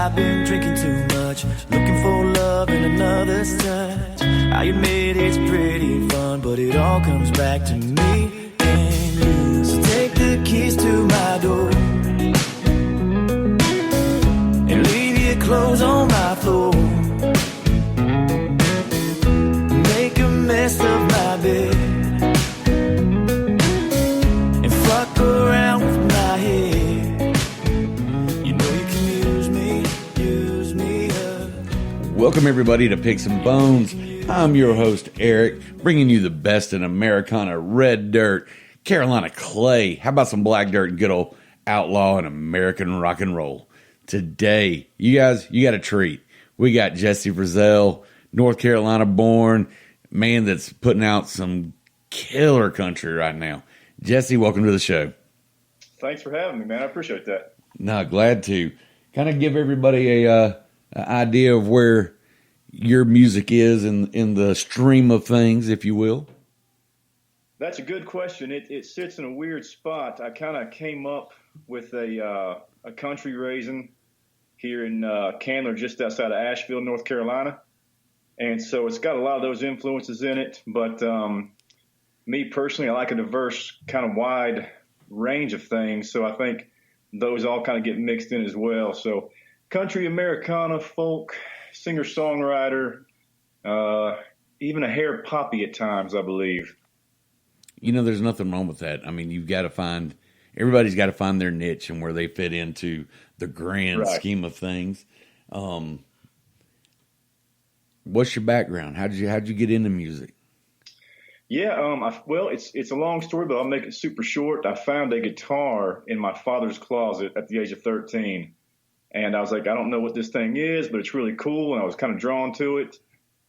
I've been drinking too much, looking for love in another's touch. I admit it's pretty fun, but it all comes back to me and you. So take the keys to my door and leave your clothes on my floor. Make a mess of my bed and fuck around with my head. You know you can use me up. Welcome everybody to Picks and Bones. I'm your host Eric, bringing you the best in Americana red dirt, Carolina clay. How about some black dirt and good old outlaw and American rock and roll? Today, you guys, you got a treat. We got Jesse Frizell, North Carolina born, man that's putting out some killer country right now. Jesse, welcome to the show. Thanks for having me, man. I appreciate that. No, glad to. Kind of give everybody a idea of where your music is in the stream of things, if you will. That's a good question. It sits in a weird spot. I kind of came up with a country raising here in Candler, just outside of Asheville, North Carolina. And so it's got a lot of those influences in it. But me personally, I like a diverse, kind of wide range of things. So I think those all kind of get mixed in as well. So country, Americana, folk, singer-songwriter, even a hair poppy at times, I believe. You know, there's nothing wrong with that. I mean, everybody's got to find their niche and where they fit into the grand scheme of things. What's your background? How'd you get into music? Yeah, well, it's a long story, but I'll make it super short. I found a guitar in my father's closet at the age of 13. And I was like, I don't know what this thing is, but it's really cool. And I was kind of drawn to it.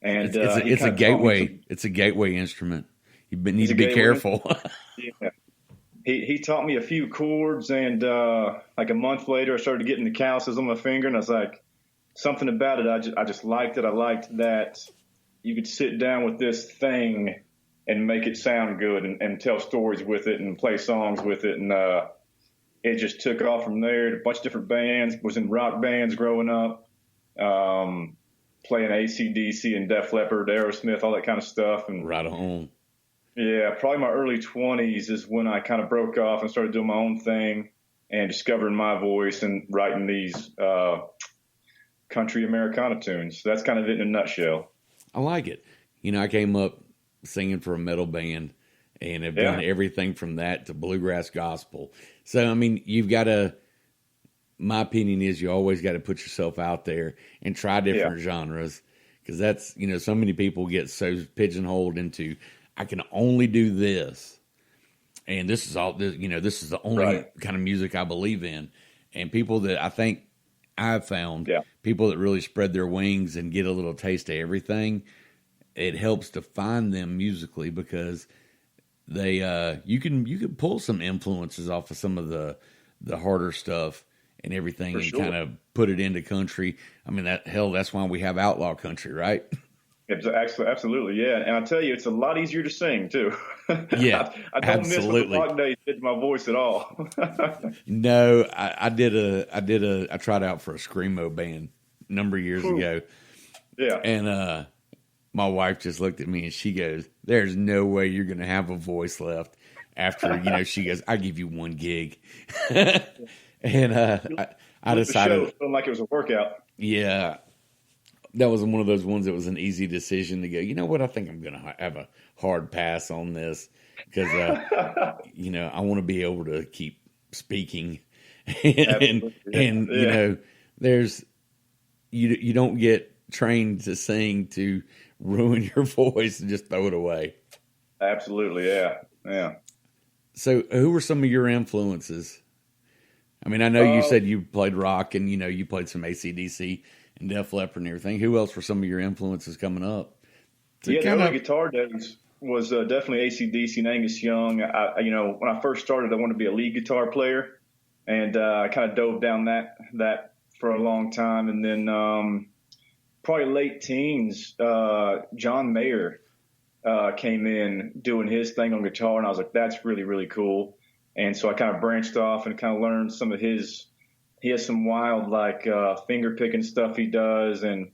And it's a gateway. It's a gateway instrument. You need to be careful. Yeah. He taught me a few chords, and like a month later, I started getting the calluses on my finger, and I was like, something about it. I just liked it. I liked that you could sit down with this thing and make it sound good, and tell stories with it, and play songs with it, and it just took off from there. A bunch of different bands. Was in rock bands growing up, playing AC/DC and Def Leppard, Aerosmith, all that kind of stuff. And right on. Yeah, probably my early 20s is when I kind of broke off and started doing my own thing and discovering my voice and writing these country Americana tunes. So that's kind of it in a nutshell. I like it. You know, I came up singing for a metal band and have done everything from that to bluegrass gospel. So, I mean, my opinion is you always got to put yourself out there and try different genres, because that's, you know, so many people get so pigeonholed into, I can only do this, and this is the only kind of music I believe in. And people that I think I've found, people that really spread their wings and get a little taste of everything, it helps define them musically, because they you can pull some influences off of some of the harder stuff and everything, and kind of put it into country. I mean, that's why we have outlaw country, right? Absolutely, yeah. And I tell you, it's a lot easier to sing too. Yeah, I don't miss what the rock days did to my voice at all. No, I tried out for a screamo band a number of years ago. Yeah, and my wife just looked at me and she goes, "There's no way you're going to have a voice left after." She goes, "I give you one gig," and I decided, it feeling like it was a workout. Yeah. That was one of those ones that was an easy decision to go, you know what, I think I'm going to have a hard pass on this, because, I want to be able to keep speaking. and you don't get trained to sing to ruin your voice and just throw it away. Absolutely, yeah. So who were some of your influences? I mean, I know you said you played rock and, you played some AC/DC and Def Leppard and everything. Who else were some of your influences coming up? The early guitar days was definitely AC/DC and Angus Young. When I first started, I wanted to be a lead guitar player, and I kind of dove down that for a long time. And then probably late teens, John Mayer came in doing his thing on guitar, and I was like, that's really, really cool. And so I kind of branched off and kind of learned some of his he has some wild, like, finger picking stuff he does. And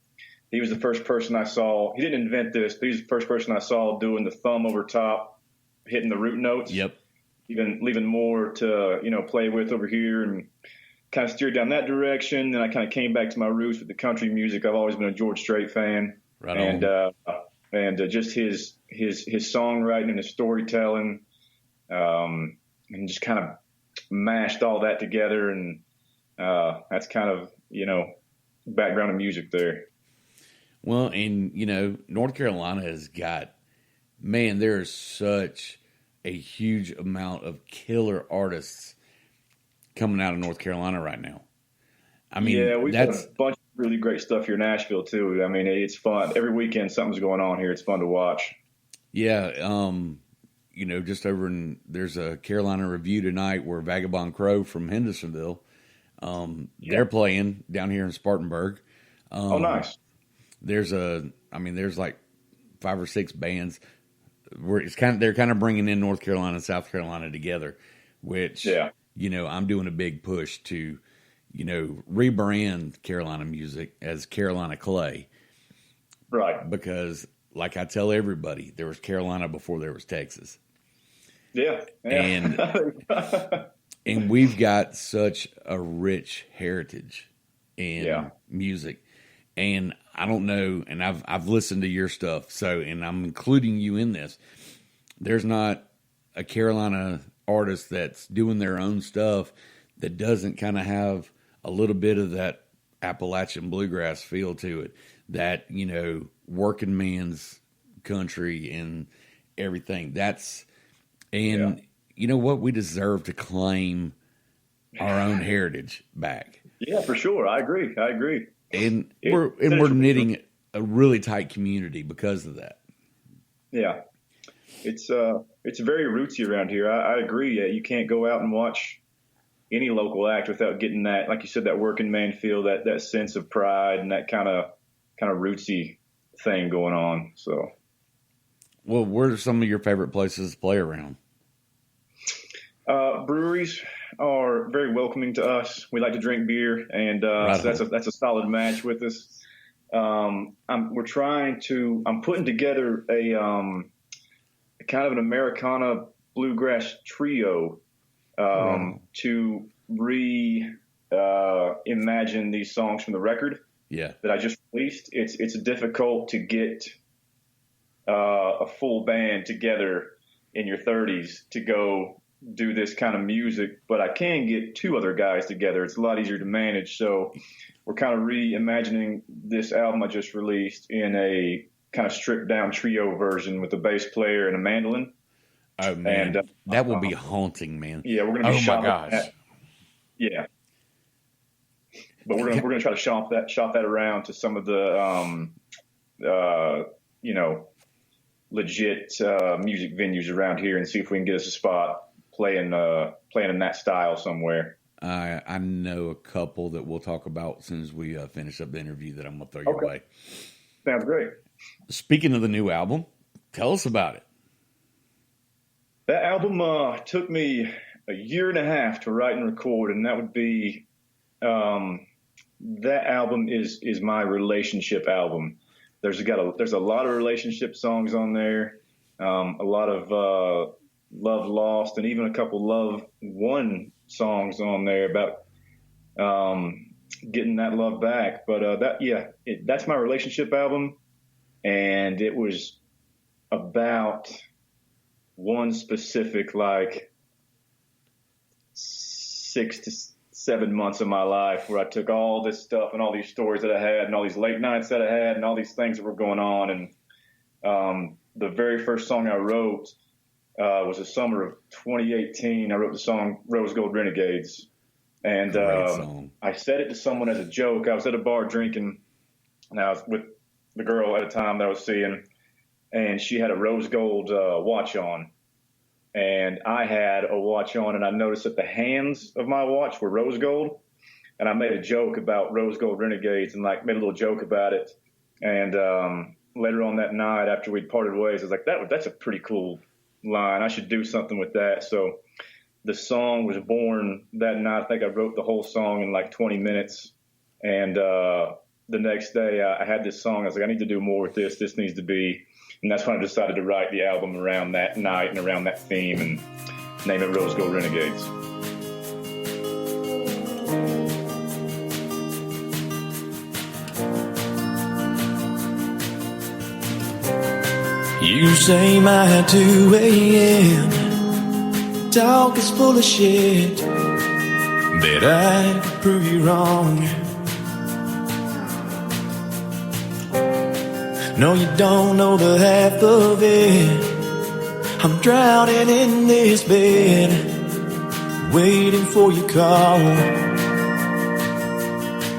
he was the first person I saw. He didn't invent this, but he's the first person I saw doing the thumb over top, hitting the root notes. Yep. Even leaving more to, play with over here, and kind of steered down that direction. Then I kind of came back to my roots with the country music. I've always been a George Strait fan. Right on. And just his songwriting and his storytelling, and just kind of mashed all that together. And that's kind of, background of music there. Well, and, North Carolina has got, man, there's such a huge amount of killer artists coming out of North Carolina right now. I mean, yeah, we've got a bunch of really great stuff here in Nashville, too. I mean, it's fun. Every weekend something's going on here. It's fun to watch. Yeah, just there's a Carolina Review tonight where Vagabond Crow from Hendersonville, they're playing down here in Spartanburg. Oh, nice. There's like 5 or 6 bands where they're kind of bringing in North Carolina and South Carolina together, which, I'm doing a big push to, rebrand Carolina music as Carolina Clay. Right. Because, like I tell everybody, there was Carolina before there was Texas. Yeah. And and we've got such a rich heritage in music. And I don't know, and I've listened to your stuff, and I'm including you in this. There's not a Carolina artist that's doing their own stuff that doesn't kind of have a little bit of that Appalachian bluegrass feel to it, that, working man's country and everything. You know what? We deserve to claim our own heritage back. Yeah, for sure. I agree. And we're knitting a really tight community because of that. Yeah. It's very rootsy around here. I agree. You can't go out and watch any local act without getting that, like you said, that working man feel, that sense of pride and that kind of rootsy thing going on. So, well, where are some of your favorite places to play around? Breweries are very welcoming to us. We like to drink beer, and so that's a solid match with us. I'm putting together a kind of an Americana bluegrass trio to imagine these songs from the record that I just released. It's difficult to get a full band together in your 30s to go do this kind of music, but I can get 2 other guys together. It's a lot easier to manage. So we're kind of reimagining this album I just released in a kind of stripped down trio version with a bass player and a mandolin. Oh man, and, that will be haunting, man. Yeah, we're going to be my gosh. Yeah. But we're going to try to shop that around to some of the legit music venues around here and see if we can get us a spot playing in that style somewhere. I know a couple that we'll talk about as soon as we finish up the interview that I'm going to throw your way. Sounds great. Speaking of the new album, tell us about it. That album took me a year and a half to write and record, and that would be that album is my relationship album. There's a lot of relationship songs on there, a lot of love lost, and even a couple love won songs on there about getting that love back. But that's my relationship album, and it was about one specific 6 to 7 months of my life where I took all this stuff and all these stories that I had and all these late nights that I had and all these things that were going on. And the very first song I wrote was the summer of 2018. I wrote the song Rose Gold Renegades. And I said it to someone as a joke. I was at a bar drinking, and I was with the girl at a time that I was seeing, and she had a rose gold watch on. And I had a watch on, and I noticed that the hands of my watch were rose gold. And I made a joke about Rose Gold Renegades and made a little joke about it. And later on that night, after we'd parted ways, I was like, that's a pretty cool line. I should do something with that. So the song was born that night. I think I wrote the whole song in like 20 minutes. And the next day I had this song. I was like, I need to do more with this. This needs to be. And that's when I decided to write the album around that night and around that theme and name it Rose Gold Renegades. You say my 2 a.m. talk is full of shit, but I could prove you wrong. No, you don't know the half of it. I'm drowning in this bed, waiting for your call.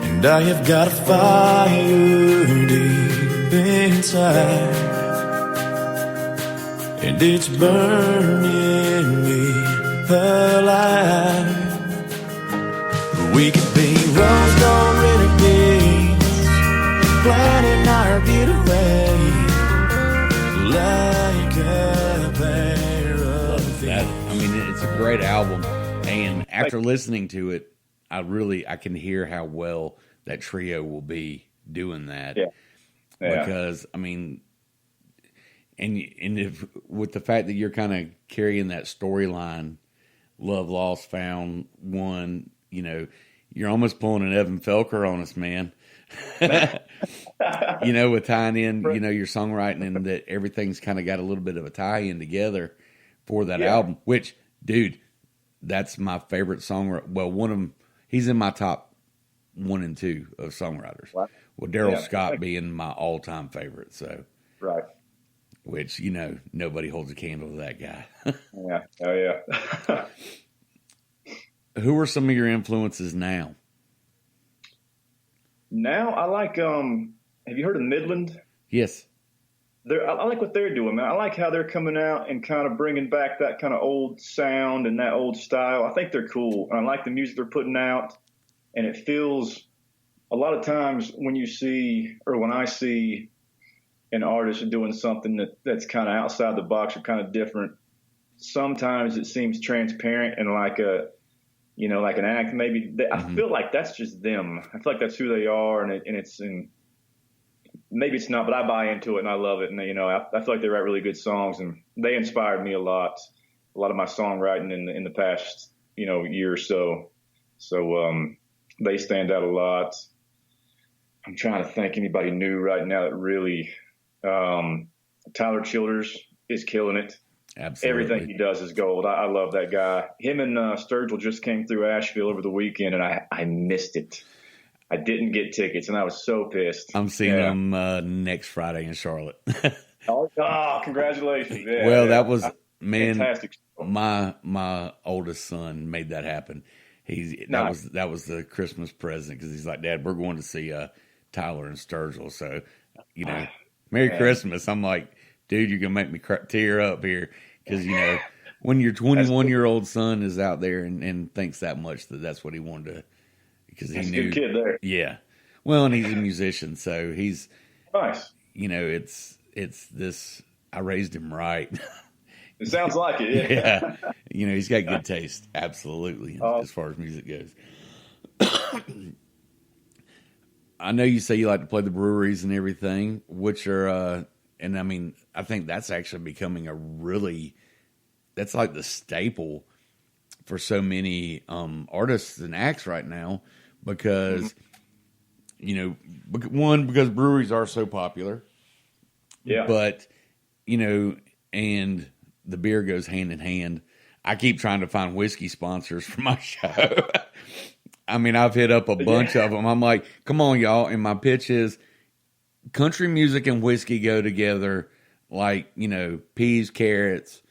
And I have got a fire deep inside, and it's burning me alive. We could be rose gold renegades, planning our getaway like a pair of That, I mean, it's a great album, and after listening to it, I can hear how well that trio will be doing that. Yeah. Because I mean, and if with the fact that you're kind of carrying that storyline, love, lost, found, won, you know, you're almost pulling an Evan Felker on us, man. You know, with tying in, you know, your songwriting and that everything's kind of got a little bit of a tie-in together for that album, which, dude, that's my favorite songwriter. Well, one of them, he's in my top 1 and 2 of songwriters. Wow. Well, Daryl Scott being my all-time favorite. So, right. Which, you know, nobody holds a candle to that guy. Yeah. Oh, yeah. Who are some of your influences now? Now I like, have you heard of Midland? Yes. I like what they're doing, man. I like how they're coming out and kind of bringing back that kind of old sound and that old style. I think they're cool. And I like the music they're putting out. And it feels a lot of times when you see, or when I see an artist doing something that's kind of outside the box or kind of different, sometimes it seems transparent and like a, you know, like an act. Maybe I feel like that's just them. I feel like that's who they are, and maybe it's not, but I buy into it and I love it. And you know, I feel like they write really good songs, and they inspired me a lot. A lot of my songwriting in the past, you know, year or so. So they stand out a lot. I'm trying to think anybody new right now that really. Tyler Childers is killing it. Absolutely. Everything he does is gold. I love that guy. Him and Sturgill just came through Asheville over the weekend, and I missed it. I didn't get tickets, and I was so pissed. I'm seeing them next Friday in Charlotte. Oh, congratulations. Yeah, well, that was, man, fantastic. My oldest son made that happen. That was the Christmas present, because he's like, Dad, we're going to see Tyler and Sturgill, so, you know, Merry Christmas. I'm like, dude, you're going to make me tear up here, because, you know, when your 21-year-old son is out there and thinks that much that's what he wanted to, because he knew. Good kid there. Yeah. Well, and he's a musician, so he's nice. You know, it's this, I raised him right. It sounds like it, yeah. You know, he's got good taste, absolutely, as far as music goes. I know you say you like to play the breweries and everything, which are, and I mean, I think that's actually becoming that's like the staple for so many artists and acts right now, because, you know, because breweries are so popular. Yeah. But, you know, and the beer goes hand in hand. I keep trying to find whiskey sponsors for my show. I mean, I've hit up a bunch of them. I'm like, come on, y'all. And my pitch is country music and whiskey go together like, you know, peas, carrots,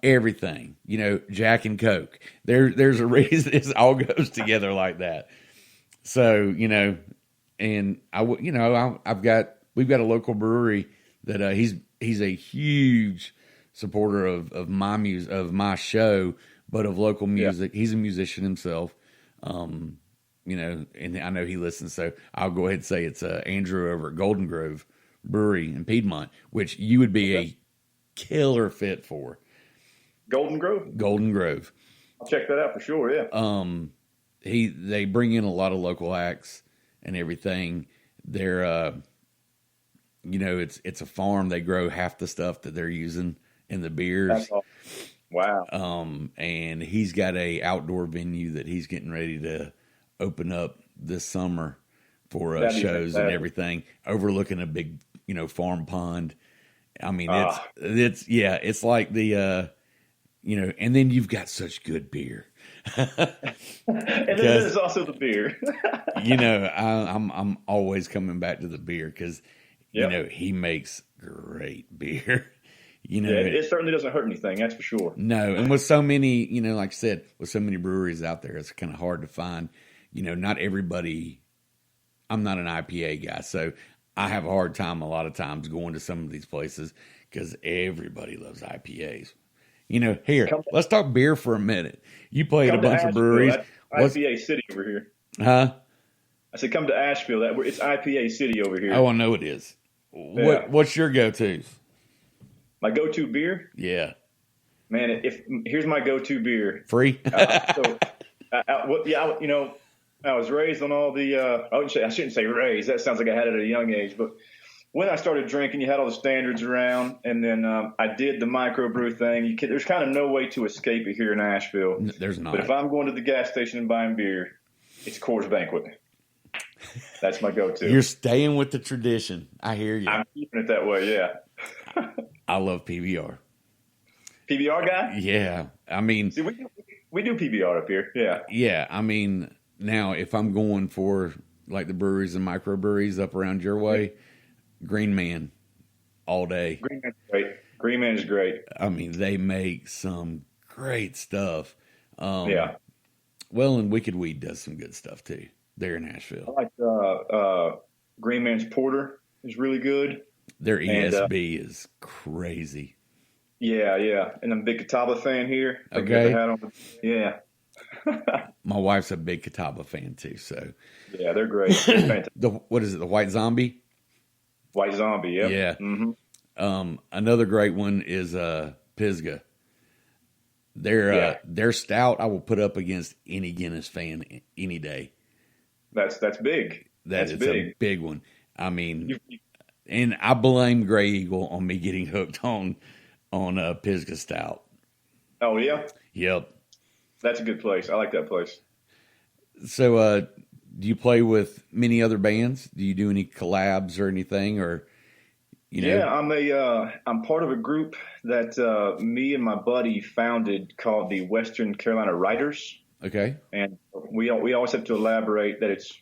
everything. You know, Jack and Coke. There's a reason it all goes together like that. So, you know, and we've got a local brewery that he's a huge supporter of my music, of my show, but of local music. He's a musician himself. You know, and I know he listens, so I'll go ahead and say it's Andrew over at Golden Grove Brewery in Piedmont, which you would be a killer fit for. Golden Grove? Golden Grove. I'll check that out for sure. Yeah. They bring in a lot of local acts and everything. They're it's a farm. They grow half the stuff that they're using in the beers. That's awesome. Wow. And he's got a outdoor venue that he's getting ready to open up this summer for shows and everything, overlooking a big, farm pond. I mean, it's like the, and then you've got such good beer. And then there's also the beer. I'm always coming back to the beer because, he makes great beer. It certainly doesn't hurt anything, that's for sure. No, and with so many, like I said, with so many breweries out there, it's kind of hard to find. Not everybody. I'm not an IPA guy, so I have a hard time a lot of times going to some of these places because everybody loves IPAs. Here, let's talk beer for a minute. You play at a bunch of breweries. IPA City over here. Huh? I said, come to Asheville. It's IPA City over here. Oh, I know it is. What's your go-tos? My go-to beer? Yeah. Man, here's my go-to beer. Free? I was raised on all the, I shouldn't say raised. That sounds like I had it at a young age. But when I started drinking, you had all the standards around. And then I did the microbrew thing. There's kind of no way to escape it here in Asheville. There's not. But if I'm going to the gas station and buying beer, it's Coors Banquet. That's my go-to. You're staying with the tradition. I hear you. I'm keeping it that way, yeah. I love PBR. PBR guy? Yeah. I mean, see, we do PBR up here. Yeah. Yeah. I mean, now if I'm going for like the breweries and microbreweries up around your way, Green Man all day. Green Man's great. Green Man is great. I mean, they make some great stuff. Yeah. Well, and Wicked Weed does some good stuff too. There in Nashville. I like Green Man's Porter is really good. Their ESB is crazy. Yeah. And I'm a big Catawba fan here. Okay. Yeah. My wife's a big Catawba fan too, so. Yeah, they're great. What is it, the White Zombie? White Zombie, yep. Yeah. Mm-hmm. Another great one is Pisgah. Their stout I will put up against any Guinness fan any day. That's big. That's a big one. I mean, and I blame Grey Eagle on me getting hooked on Pisgah Stout. Oh yeah. Yep. That's a good place. I like that place. So, do you play with many other bands? Do you do any collabs or anything, or Yeah, I'm part of a group that me and my buddy founded called the Western Carolina Writers. Okay. And we always have to elaborate that it's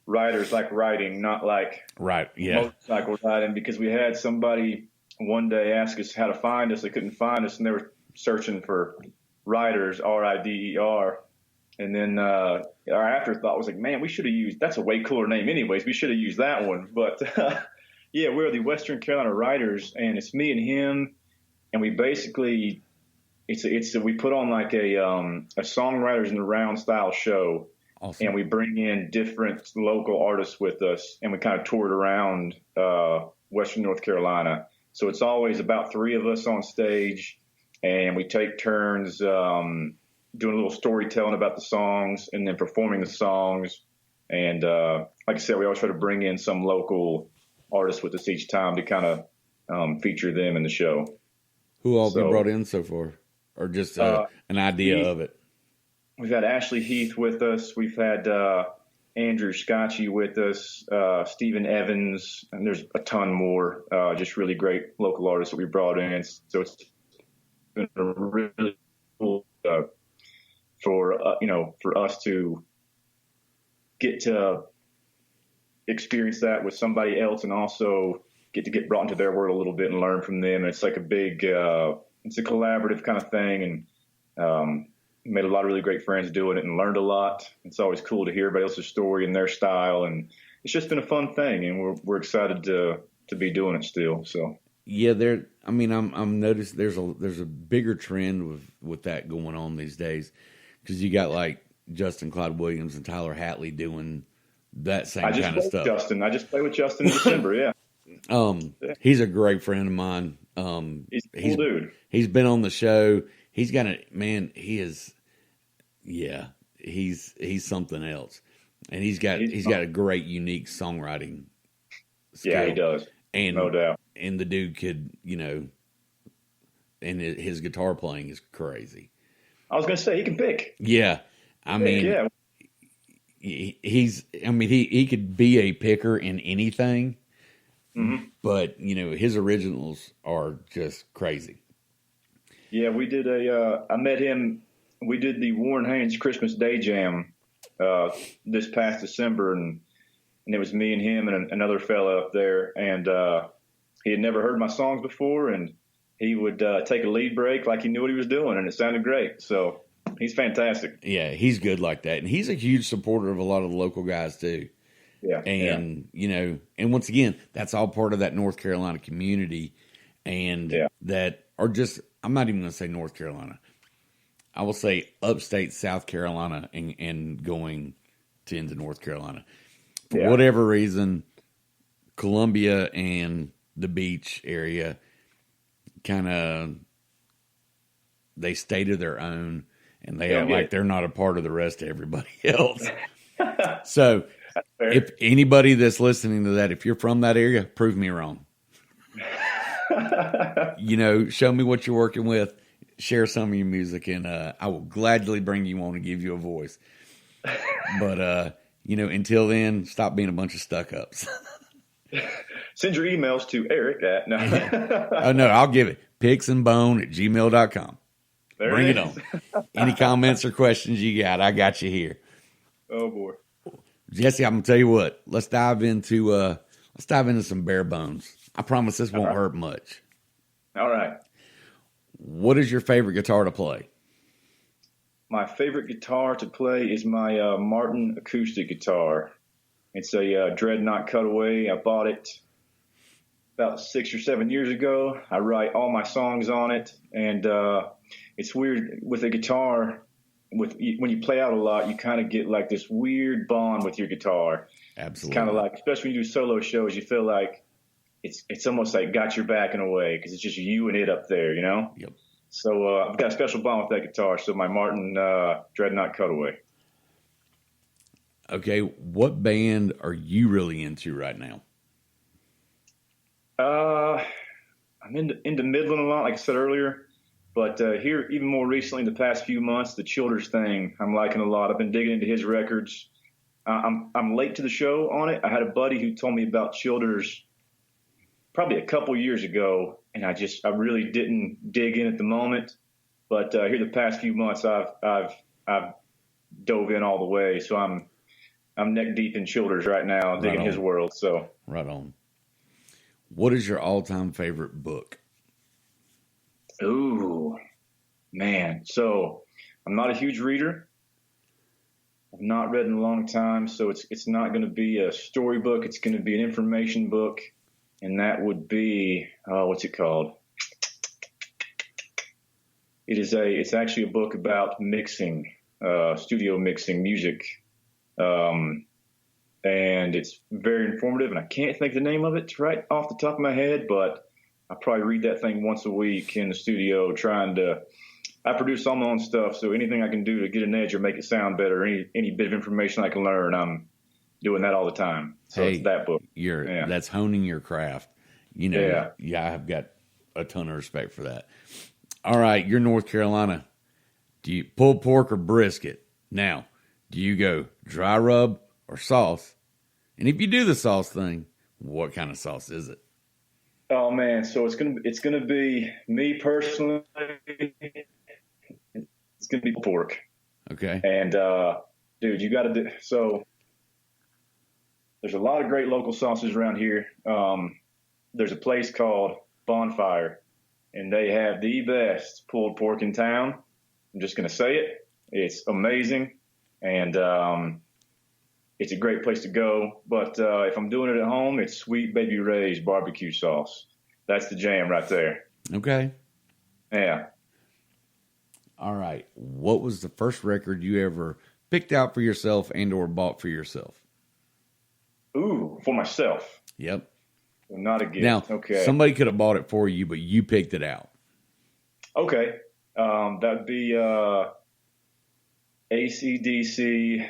riders like riding, not like motorcycle riding, because we had somebody one day ask us how to find us. They couldn't find us, and they were searching for riders, RIDER. And then our afterthought was like, man, we should have used, that's a way cooler name anyways. We should have used that one. But yeah, we're the Western Carolina Writers, and it's me and him. And we basically, we put on like a songwriters in the round style show. Awesome. And we bring in different local artists with us, and we kind of tour it around Western North Carolina. So it's always about three of us on stage, and we take turns doing a little storytelling about the songs and then performing the songs. And like I said, we always try to bring in some local artists with us each time to kind of feature them in the show. Who all been brought in so far? Or just an idea of it? We've had Ashley Heath with us. We've had Andrew Scotchy with us, Stephen Evans, and there's a ton more, just really great local artists that we brought in. So it's been a really cool for us to get to experience that with somebody else, and also get brought into their world a little bit and learn from them. And it's like a big, it's a collaborative kind of thing, and made a lot of really great friends doing it and learned a lot. It's always cool to hear everybody else's story and their style, and it's just been a fun thing, and we're excited to be doing it still. So yeah, I'm noticed there's a bigger trend with that going on these days, because you got like Justin Clyde Williams and Tyler Hatley doing that same kind of stuff. I just played with Justin in December. Yeah. He's a great friend of mine. He's a cool dude. He's been on the show. He's got he is Yeah, he's something else, and he's got a great, unique songwriting skill. Yeah, he does, and no doubt. And the dude could, and his guitar playing is crazy. I was going to say he can pick. Yeah, Yeah. he could be a picker in anything, but his originals are just crazy. Yeah, we did I met him. We did the Warren Haynes Christmas Day Jam this past December, and it was me and him and another fella up there, and he had never heard my songs before, and he would take a lead break like he knew what he was doing, and it sounded great. So he's fantastic. Yeah, he's good like that, and he's a huge supporter of a lot of the local guys too. Yeah, and and once again, that's all part of that North Carolina community, and that are just, I'm not even going to say North Carolina, I will say upstate South Carolina and going into North Carolina. For whatever reason, Columbia and the beach area kind of, they stay to their own, and they act like they're not a part of the rest of everybody else. So if anybody that's listening to that, if you're from that area, prove me wrong. Show me what you're working with, share some of your music, and I will gladly bring you on and give you a voice. But, until then, stop being a bunch of stuck-ups. Send your emails to Eric at... No. Oh, no, I'll give it. picksandbone@gmail.com. Bring it on. Any comments or questions you got, I got you here. Oh, boy. Jesse, I'm going to tell you what. Let's dive into some bare bones. I promise this won't hurt much. All right. What is your favorite guitar to play? My favorite guitar to play is my Martin acoustic guitar. It's a Dreadnought Cutaway. I bought it about 6 or 7 years ago. I write all my songs on it, and it's weird with a guitar. When you play out a lot, you kind of get like this weird bond with your guitar. Absolutely. It's kind of like, especially when you do solo shows, you feel like it's almost like got your back in a way, because it's just you and it up there, Yep. So I've got a special bond with that guitar. So my Martin Dreadnought Cutaway. Okay, what band are you really into right now? I'm into Midland a lot, like I said earlier. But here, even more recently, the past few months, the Childers thing, I'm liking a lot. I've been digging into his records. I'm late to the show on it. I had a buddy who told me about Childers probably a couple years ago, and I really didn't dig in at the moment. But here, the past few months, I've dove in all the way. So I'm neck deep in Childers right now, digging his world. So right on. What is your all-time favorite book? Ooh, man. So I'm not a huge reader. I've not read in a long time, so it's not going to be a storybook. It's going to be an information book, and that would be what's it called? It's actually a book about mixing, studio mixing music, and it's very informative. And I can't think the name of it right off the top of my head, but I probably read that thing once a week in the studio I produce all my own stuff, so anything I can do to get an edge or make it sound better, any bit of information I can learn, I'm doing that all the time. So it's that book. That's honing your craft. I have got a ton of respect for that. All right, you're North Carolina. Do you pulled pork or brisket? Now, do you go dry rub or sauce? And if you do the sauce thing, what kind of sauce is it? Oh man, so it's gonna be me personally. It's gonna be pork. Okay. And dude, you got to do so. There's a lot of great local sauces around here. There's a place called Bonfire, and they have the best pulled pork in town. I'm just gonna say it. It's amazing, and it's a great place to go. But if I'm doing it at home, it's Sweet Baby Ray's barbecue sauce. That's the jam right there. Okay. Yeah. All right. What was the first record you ever picked out for yourself and or bought for yourself? Ooh, for myself. Yep. Not a gift. Now, okay. Somebody could have bought it for you, but you picked it out. Okay. That'd be AC/DC,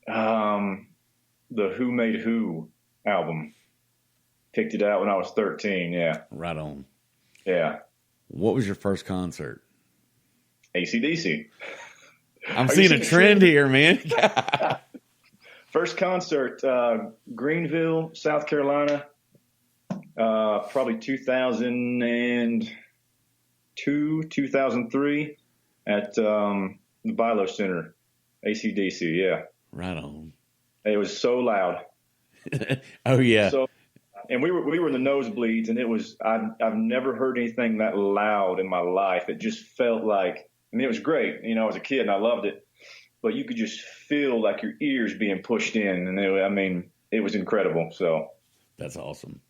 the Who Made Who album. Picked it out when I was 13. Yeah. Right on. Yeah. What was your first concert? AC/DC. I'm seeing a trend here, man. First concert, Greenville, South Carolina, probably 2002, 2003 at the Bilo Center, AC/DC, yeah. Right on. It was so loud. Oh, yeah. And we were in the nosebleeds, and it was I've never heard anything that loud in my life. It just felt like, I mean, it was great. You know, I was a kid and I loved it, but you could just feel like your ears being pushed in, and it was incredible. So that's awesome.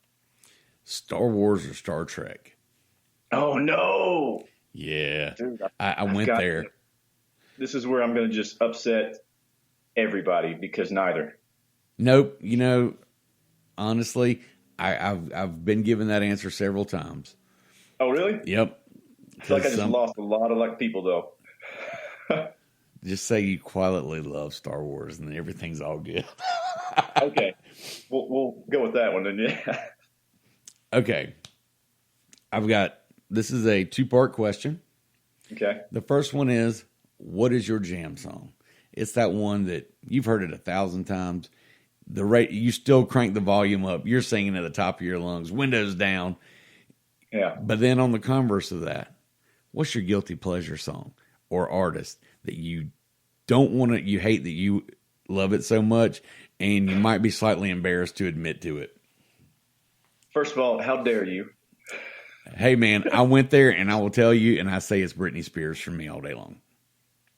Star Wars or Star Trek? Oh no! Yeah, dude, I went there. This is where I'm going to just upset everybody because neither. Nope. You know, honestly, I've been given that answer several times. Oh, really? Yep. I feel like I just lost a lot of people, though. Just say you quietly love Star Wars, and then everything's all good. Okay, we'll go with that one then. Yeah. Okay, this is a 2-part question. Okay. The first one is, what is your jam song? It's that one that you've heard it 1,000 times. You still crank the volume up. You're singing at the top of your lungs, windows down. Yeah. But then on the converse of that, what's your guilty pleasure song or artist that you don't want to, you hate that you love it so much, and you might be slightly embarrassed to admit to it? First of all, how dare you? Hey, man, I went there, and I will tell you, and I say it's Britney Spears for me all day long.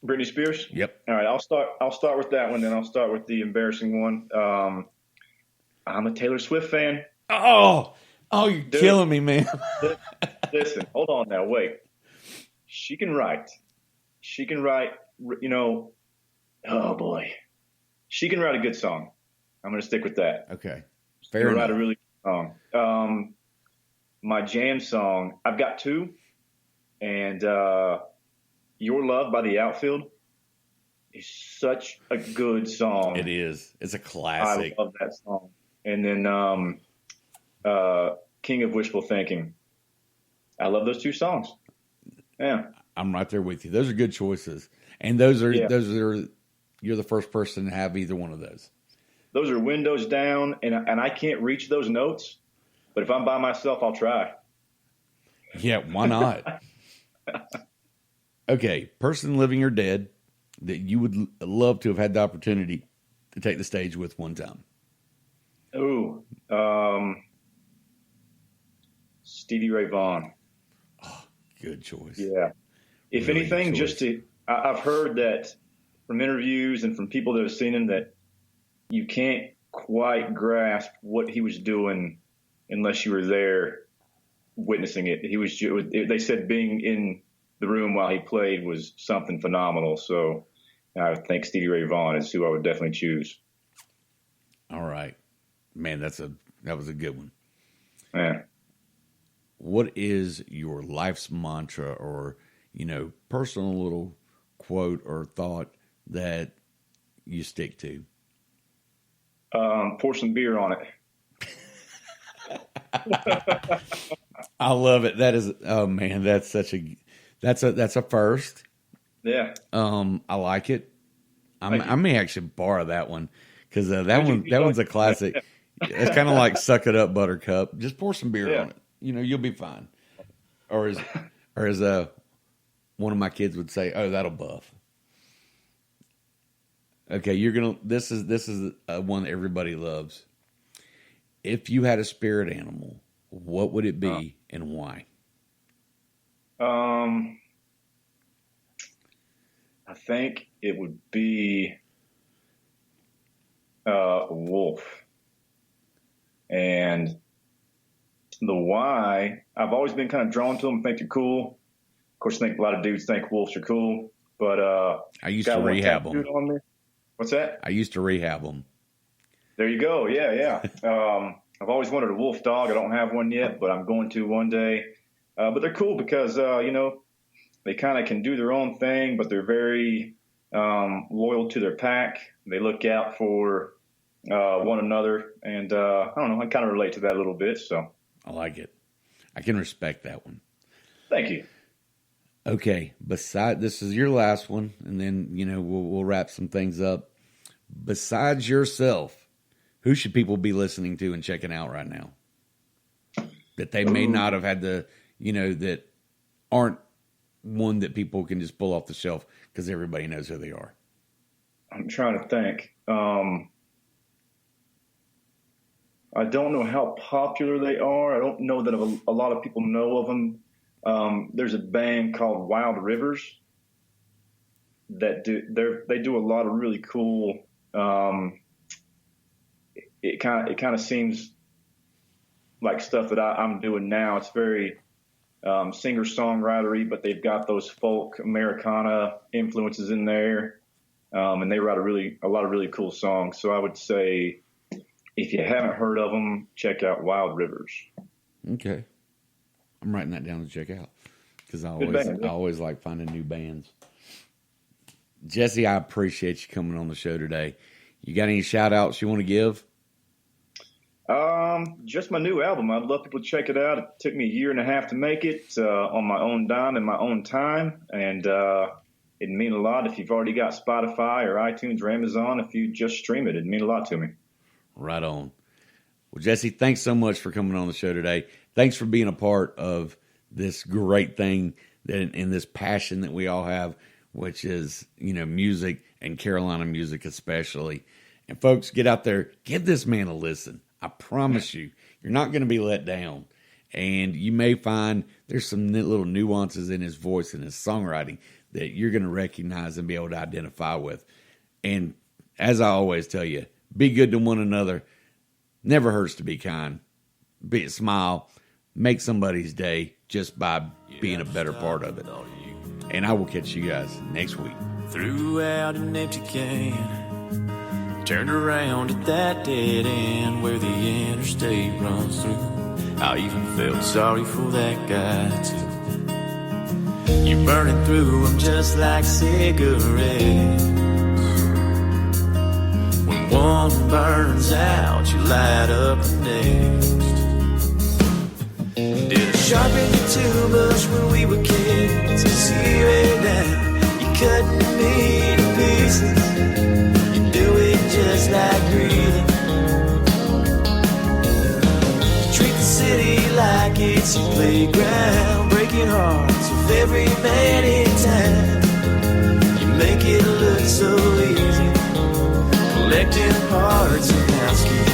Britney Spears? Yep. All right, I'll start with that one, then I'll start with the embarrassing one. I'm a Taylor Swift fan. Oh, you're killing me, man. Listen, hold on now, wait. She can write, you know, oh boy. She can write a good song. I'm going to stick with that. Okay. Fair enough. Write a really good song. My jam song, I've got two, and Your Love by The Outfield is such a good song. It is. It's a classic. I love that song. And then King of Wishful Thinking. I love those two songs. Yeah. I'm right there with you. Those are good choices. And those are you're the first person to have either one of those. Those are windows down, and I can't reach those notes, but if I'm by myself, I'll try. Yeah, why not? Okay, person living or dead that you would love to have had the opportunity to take the stage with one time. Ooh, Stevie Ray Vaughan. Oh, good choice. Yeah. If really anything, I've heard that from interviews and from people that have seen him that you can't quite grasp what he was doing unless you were there witnessing it. They said being in the room while he played was something phenomenal. So I think Stevie Ray Vaughan is who I would definitely choose. All right, man, that was a good one. Yeah. What is your life's mantra, or personal little quote or thought that you stick to? Pour some beer on it. I love it. That is, oh man, that's a first. Yeah. I like it. I may actually borrow that one because that one's a classic. It's kind of like suck it up, Buttercup. Just pour some beer on it. You'll be fine. Or as one of my kids would say, "Oh, that'll buff." Okay, this is one that everybody loves. If you had a spirit animal, what would it be and why? I think it would be a wolf. And the why, I've always been kind of drawn to them, think they're cool. Of course, I think a lot of dudes think wolves are cool, but I used to rehab them. On me. What's that? I used to rehab them. There you go. Yeah. I've always wanted a wolf dog. I don't have one yet, but I'm going to one day. But they're cool because, they kind of can do their own thing, but they're very loyal to their pack. They look out for one another, and I don't know, I kind of relate to that a little bit. So I like it. I can respect that one. Thank you. Okay, this is your last one, and then we'll wrap some things up. Besides yourself, who should people be listening to and checking out right now that they may not have had that aren't one that people can just pull off the shelf because everybody knows who they are? I'm trying to think. I don't know how popular they are. I don't know that a lot of people know of them. There's a band called Wild Rivers that they do a lot of really cool. It kind of seems like stuff that I'm doing now. It's very singer-songwritery, but they've got those folk Americana influences in there, and they write a lot of really cool songs. So I would say, if you haven't heard of them, check out Wild Rivers. Okay. I'm writing that down to check out because I always like finding new bands. Jesse, I appreciate you coming on the show today. You got any shout outs you want to give? Just my new album. I'd love people to check it out. It took me a year and a half to make it on my own dime and my own time, and it'd mean a lot if you've already got Spotify or iTunes or Amazon. If you just stream it, it'd mean a lot to me. Right on. Well, Jesse, thanks so much for coming on the show today. Thanks for being a part of this great thing and this passion that we all have, which is, music and Carolina music especially. And folks, get out there, give this man a listen. I promise you, you're not going to be let down. And you may find there's some little nuances in his voice and his songwriting that you're going to recognize and be able to identify with. And as I always tell you, be good to one another. Never hurts to be kind. Smile. Make somebody's day just by being a better part of it. And I will catch you guys next week. Threw out an empty can, turned around at that dead end where the interstate runs through. I even felt sorry for that guy too. You're burning through them just like cigarettes. When one burns out, you light up the next. Did I sharpen you too much when we were kids? I see right now, you're cutting me to pieces. You do it just like breathing. You treat the city like it's your playground, breaking hearts of every man in town. You make it look so easy, collecting parts and housekeeping.